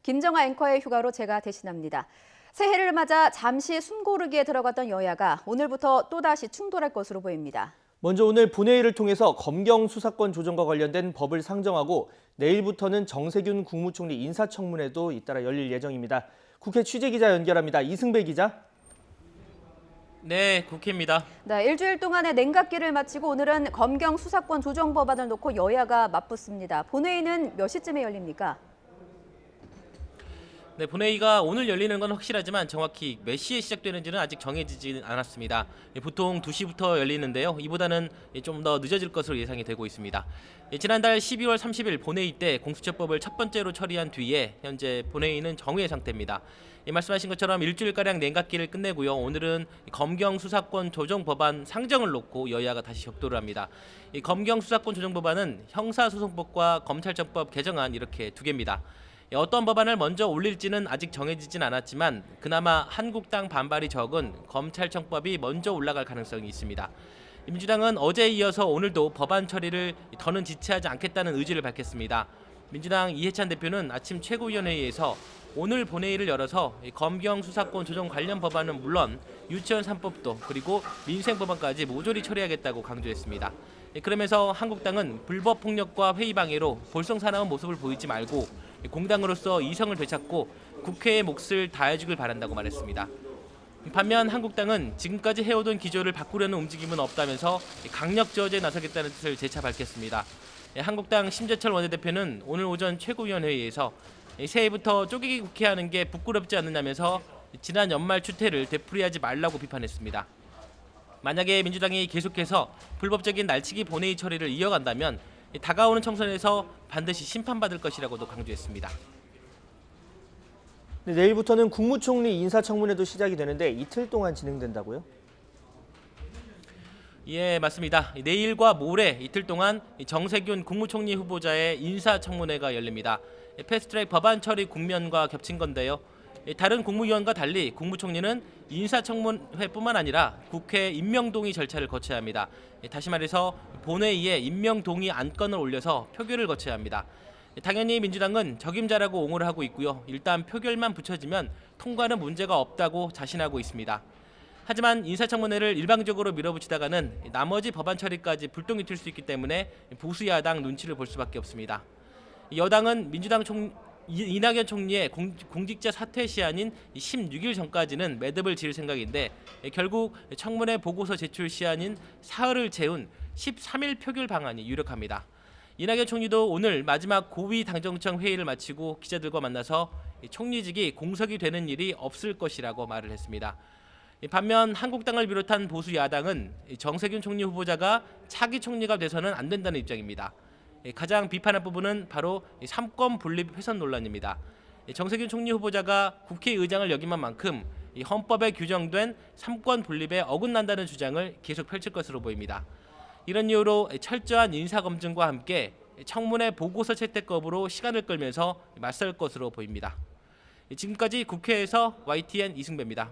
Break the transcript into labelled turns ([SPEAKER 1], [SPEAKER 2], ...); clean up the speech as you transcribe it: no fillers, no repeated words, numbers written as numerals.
[SPEAKER 1] 김정아 앵커의 휴가로 제가 대신합니다. 새해를 맞아 잠시 숨고르기에 들어갔던 여야가 오늘부터 또다시 충돌할 것으로 보입니다.
[SPEAKER 2] 먼저 오늘 본회의를 통해서 검경 수사권 조정과 관련된 법을 상정하고 내일부터는 정세균 국무총리 인사청문회도 잇따라 열릴 예정입니다. 국회 취재기자 연결합니다. 이승배 기자.
[SPEAKER 3] 네, 국회입니다.
[SPEAKER 1] 네, 일주일 동안의 냉각기를 마치고 오늘은 검경 수사권 조정 법안을 놓고 여야가 맞붙습니다. 본회의는 몇 시쯤에 열립니까?
[SPEAKER 3] 네, 본회의가 오늘 열리는 건 확실하지만 정확히 몇 시에 시작되는지는 아직 정해지지 않았습니다. 보통 2시부터 열리는데요. 이보다는 좀 더 늦어질 것으로 예상이 되고 있습니다. 지난달 12월 30일 본회의 때 공수처법을 첫 번째로 처리한 뒤에 현재 본회의는 정회 상태입니다. 말씀하신 것처럼 일주일가량 냉각기를 끝내고요. 오늘은 검경 수사권 조정 법안 상정을 놓고 여야가 다시 격돌을 합니다. 이 검경 수사권 조정 법안은 형사소송법과 검찰청법 개정안 이렇게 두 개입니다. 어떤 법안을 먼저 올릴지는 아직 정해지진 않았지만 그나마 한국당 반발이 적은 검찰청법이 먼저 올라갈 가능성이 있습니다. 민주당은 어제에 이어서 오늘도 법안 처리를 더는 지체하지 않겠다는 의지를 밝혔습니다. 민주당 이해찬 대표는 아침 최고위원회의에서 오늘 본회의를 열어서 검경 수사권 조정 관련 법안은 물론 유치원 3법도 그리고 민생법안까지 모조리 처리하겠다고 강조했습니다. 그러면서 한국당은 불법 폭력과 회의 방해로 볼썽사나운 모습을 보이지 말고 공당으로서 이성을 되찾고 국회의 몫을 다해주길 바란다고 말했습니다. 반면 한국당은 지금까지 해오던 기조를 바꾸려는 움직임은 없다면서 강력 저지에 나서겠다는 뜻을 재차 밝혔습니다. 한국당 심재철 원내대표는 오늘 오전 최고위원회의에서 새해부터 쪼개기 국회하는 게 부끄럽지 않느냐면서 지난 연말 추태를 되풀이하지 말라고 비판했습니다. 만약에 민주당이 계속해서 불법적인 날치기 본회의 처리를 이어간다면 다가오는 총선에서 반드시 심판받을 것이라고도 강조했습니다.
[SPEAKER 2] 네, 내일부터는 국무총리 인사청문회도 시작이 되는데 이틀 동안 진행된다고요?
[SPEAKER 3] 예, 맞습니다. 내일과 모레 이틀 동안 정세균 국무총리 후보자의 인사청문회가 열립니다. 패스트트랙 법안 처리 국면과 겹친 건데요. 다른 국무위원과 달리 국무총리는 인사청문회뿐만 아니라 국회 임명동의 절차를 거쳐야 합니다. 다시 말해서 본회의에 임명동의 안건을 올려서 표결을 거쳐야 합니다. 당연히 민주당은 적임자라고 옹호를 하고 있고요. 일단 표결만 붙여지면 통과는 문제가 없다고 자신하고 있습니다. 하지만 인사청문회를 일방적으로 밀어붙이다가는 나머지 법안 처리까지 불똥이 튈 수 있기 때문에 보수 야당 눈치를 볼 수밖에 없습니다. 여당은 민주당 이낙연 총리의 공직자 사퇴 시한인 16일 전까지는 매듭을 지을 생각인데 결국 청문회 보고서 제출 시한인 사흘을 채운 13일 표결 방안이 유력합니다. 이낙연 총리도 오늘 마지막 고위 당정청 회의를 마치고 기자들과 만나서 총리직이 공석이 되는 일이 없을 것이라고 말을 했습니다. 반면 한국당을 비롯한 보수 야당은 정세균 총리 후보자가 차기 총리가 돼서는 안 된다는 입장입니다. 가장 비판할 부분은 바로 삼권 분립 훼손 논란입니다. 정세균 총리 후보자가 국회의장을 역임한 만큼 헌법에 규정된 삼권 분립에 어긋난다는 주장을 계속 펼칠 것으로 보입니다. 이런 이유로 철저한 인사검증과 함께 청문회 보고서 채택법으로 시간을 끌면서 맞설 것으로 보입니다. 지금까지 국회에서 YTN 이승배입니다.